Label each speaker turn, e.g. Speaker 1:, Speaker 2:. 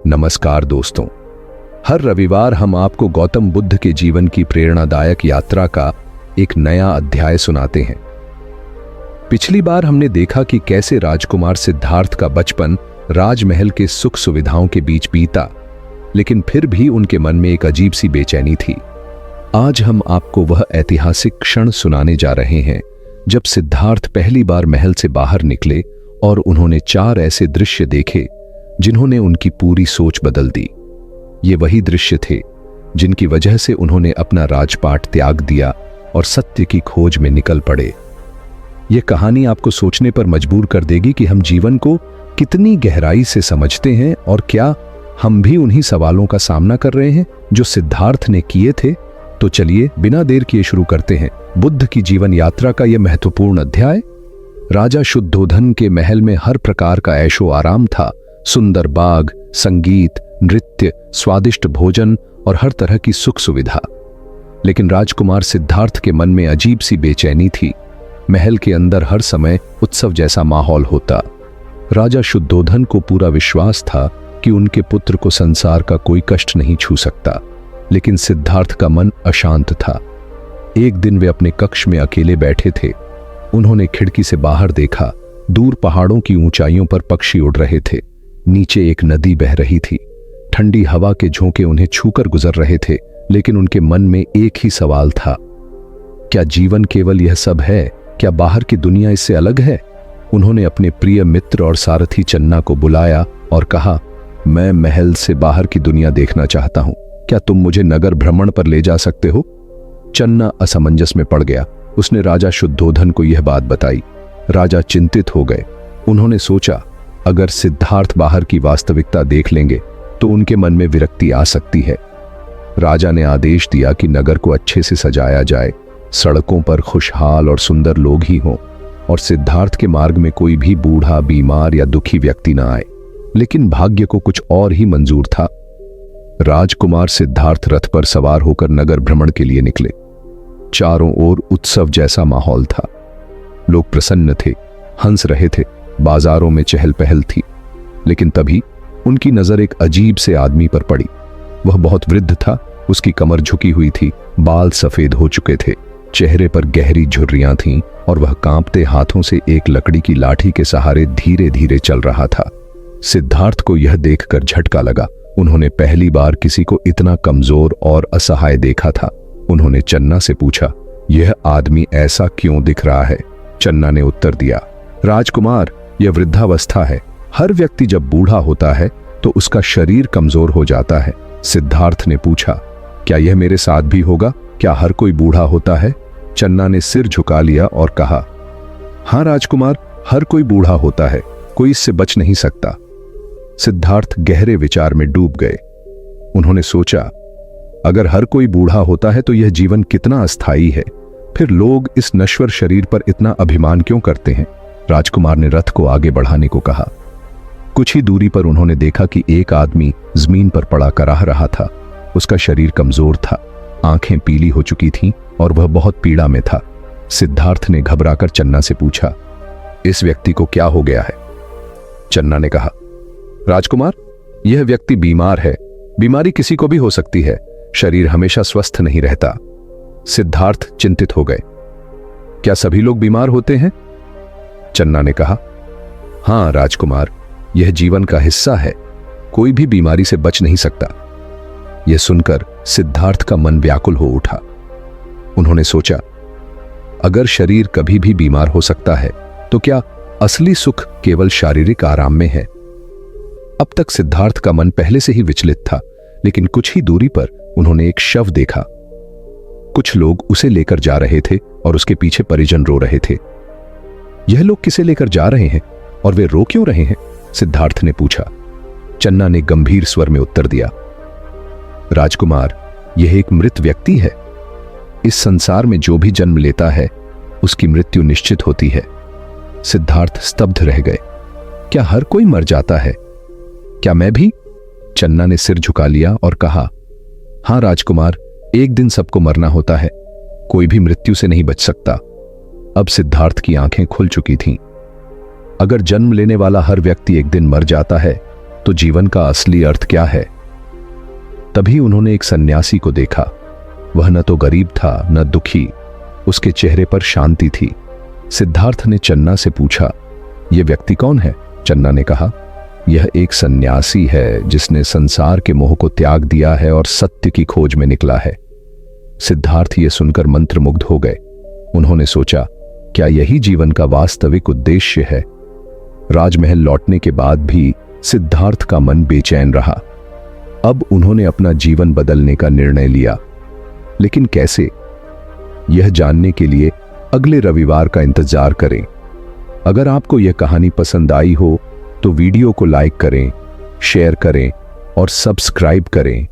Speaker 1: नमस्कार दोस्तों, हर रविवार हम आपको गौतम बुद्ध के जीवन की प्रेरणादायक यात्रा का एक नया अध्याय सुनाते हैं। पिछली बार हमने देखा कि कैसे राजकुमार सिद्धार्थ का बचपन राजमहल के सुख सुविधाओं के बीच बीता, लेकिन फिर भी उनके मन में एक अजीब सी बेचैनी थी। आज हम आपको वह ऐतिहासिक क्षण सुनाने जा रहे हैं जब सिद्धार्थ पहली बार महल से बाहर निकले और उन्होंने 4 ऐसे दृश्य देखे जिन्होंने उनकी पूरी सोच बदल दी। ये वही दृश्य थे जिनकी वजह से उन्होंने अपना राजपाट त्याग दिया और सत्य की खोज में निकल पड़े। यह कहानी आपको सोचने पर मजबूर कर देगी कि हम जीवन को कितनी गहराई से समझते हैं और क्या हम भी उन्हीं सवालों का सामना कर रहे हैं जो सिद्धार्थ ने किए थे। तो चलिए बिना देर किए शुरू करते हैं बुद्ध की जीवन यात्रा का यह महत्वपूर्ण अध्याय। राजा शुद्धोधन के महल में हर प्रकार का ऐशो आराम था। सुंदर बाग, संगीत, नृत्य, स्वादिष्ट भोजन और हर तरह की सुख सुविधा। लेकिन राजकुमार सिद्धार्थ के मन में अजीब सी बेचैनी थी। महल के अंदर हर समय उत्सव जैसा माहौल होता। राजा शुद्धोधन को पूरा विश्वास था कि उनके पुत्र को संसार का कोई कष्ट नहीं छू सकता, लेकिन सिद्धार्थ का मन अशांत था। एक दिन वे अपने कक्ष में अकेले बैठे थे। उन्होंने खिड़की से बाहर देखा। दूर पहाड़ों की ऊंचाइयों पर पक्षी उड़ रहे थे। नीचे एक नदी बह रही थी। ठंडी हवा के झोंके उन्हें छूकर गुजर रहे थे, लेकिन उनके मन में एक ही सवाल था, क्या जीवन केवल यह सब है? क्या बाहर की दुनिया इससे अलग है? उन्होंने अपने प्रिय मित्र और सारथी चन्ना को बुलाया और कहा, मैं महल से बाहर की दुनिया देखना चाहता हूं, क्या तुम मुझे नगर भ्रमण पर ले जा सकते हो? चन्ना असमंजस में पड़ गया। उसने राजा शुद्धोधन को यह बात बताई। राजा चिंतित हो गए। उन्होंने सोचा, अगर सिद्धार्थ बाहर की वास्तविकता देख लेंगे तो उनके मन में विरक्ति आ सकती है। राजा ने आदेश दिया कि नगर को अच्छे से सजाया जाए, सड़कों पर खुशहाल और सुंदर लोग ही हों और सिद्धार्थ के मार्ग में कोई भी बूढ़ा, बीमार या दुखी व्यक्ति न आए। लेकिन भाग्य को कुछ और ही मंजूर था। राजकुमार सिद्धार्थ रथ पर सवार होकर नगर भ्रमण के लिए निकले। चारों ओर उत्सव जैसा माहौल था। लोग प्रसन्न थे, हंस रहे थे, बाजारों में चहल पहल थी। लेकिन तभी उनकी नजर एक अजीब से आदमी पर पड़ी। वह बहुत वृद्ध था। उसकी कमर झुकी हुई थी, बाल सफेद हो चुके थे, चेहरे पर गहरी झुर्रियां थीं और वह कांपते हाथों से एक लकड़ी की लाठी के सहारे धीरे धीरे चल रहा था। सिद्धार्थ को यह देखकर झटका लगा। उन्होंने पहली बार किसी को इतना कमजोर और असहाय देखा था। उन्होंने चन्ना से पूछा, यह आदमी ऐसा क्यों दिख रहा है? चन्ना ने उत्तर दिया, राजकुमार, यह वृद्धावस्था है। हर व्यक्ति जब बूढ़ा होता है तो उसका शरीर कमजोर हो जाता है। सिद्धार्थ ने पूछा, क्या यह मेरे साथ भी होगा? क्या हर कोई बूढ़ा होता है? चन्ना ने सिर झुका लिया और कहा, हां राजकुमार, हर कोई बूढ़ा होता है, कोई इससे बच नहीं सकता। सिद्धार्थ गहरे विचार में डूब गए। उन्होंने सोचा, अगर हर कोई बूढ़ा होता है तो यह जीवन कितना अस्थायी है। फिर लोग इस नश्वर शरीर पर इतना अभिमान क्यों करते हैं? राजकुमार ने रथ को आगे बढ़ाने को कहा। कुछ ही दूरी पर उन्होंने देखा कि एक आदमी जमीन पर पड़ा कराह रहा था। उसका शरीर कमजोर था, आंखें पीली हो चुकी थीं और वह बहुत पीड़ा में था। सिद्धार्थ ने घबराकर चन्ना से पूछा, इस व्यक्ति को क्या हो गया है? चन्ना ने कहा, राजकुमार, यह व्यक्ति बीमार है। बीमारी किसी को भी हो सकती है, शरीर हमेशा स्वस्थ नहीं रहता। सिद्धार्थ चिंतित हो गए। क्या सभी लोग बीमार होते हैं? चन्ना ने कहा, हां राजकुमार, यह जीवन का हिस्सा है। कोई भी बीमारी से बच नहीं सकता। यह सुनकर सिद्धार्थ का मन व्याकुल हो उठा। उन्होंने सोचा, अगर शरीर कभी भी बीमार हो सकता है तो क्या असली सुख केवल शारीरिक आराम में है? अब तक सिद्धार्थ का मन पहले से ही विचलित था, लेकिन कुछ ही दूरी पर उन्होंने एक शव देखा। कुछ लोग उसे लेकर जा रहे थे और उसके पीछे परिजन रो रहे थे। यह लोग किसे लेकर जा रहे हैं और वे रो क्यों रहे हैं? सिद्धार्थ ने पूछा। चन्ना ने गंभीर स्वर में उत्तर दिया, राजकुमार, यह एक मृत व्यक्ति है। इस संसार में जो भी जन्म लेता है उसकी मृत्यु निश्चित होती है। सिद्धार्थ स्तब्ध रह गए। क्या हर कोई मर जाता है? क्या मैं भी? चन्ना ने सिर झुका लिया और कहा, हां राजकुमार, एक दिन सबको मरना होता है, कोई भी मृत्यु से नहीं बच सकता। अब सिद्धार्थ की आंखें खुल चुकी थीं। अगर जन्म लेने वाला हर व्यक्ति एक दिन मर जाता है तो जीवन का असली अर्थ क्या है। तभी उन्होंने एक सन्यासी को देखा। वह न तो गरीब था न दुखी, उसके चेहरे पर शांति थी। सिद्धार्थ ने चन्ना से पूछा, यह व्यक्ति कौन है? चन्ना ने कहा, यह एक सन्यासी है जिसने संसार के मोह को त्याग दिया है और सत्य की खोज में निकला है। सिद्धार्थ ये सुनकर मंत्रमुग्ध हो गए। उन्होंने सोचा, क्या यही जीवन का वास्तविक उद्देश्य है? राजमहल लौटने के बाद भी सिद्धार्थ का मन बेचैन रहा। अब उन्होंने अपना जीवन बदलने का निर्णय लिया, लेकिन कैसे? यह जानने के लिए अगले रविवार का इंतजार करें। अगर आपको यह कहानी पसंद आई हो तो वीडियो को लाइक करें, शेयर करें और सब्सक्राइब करें।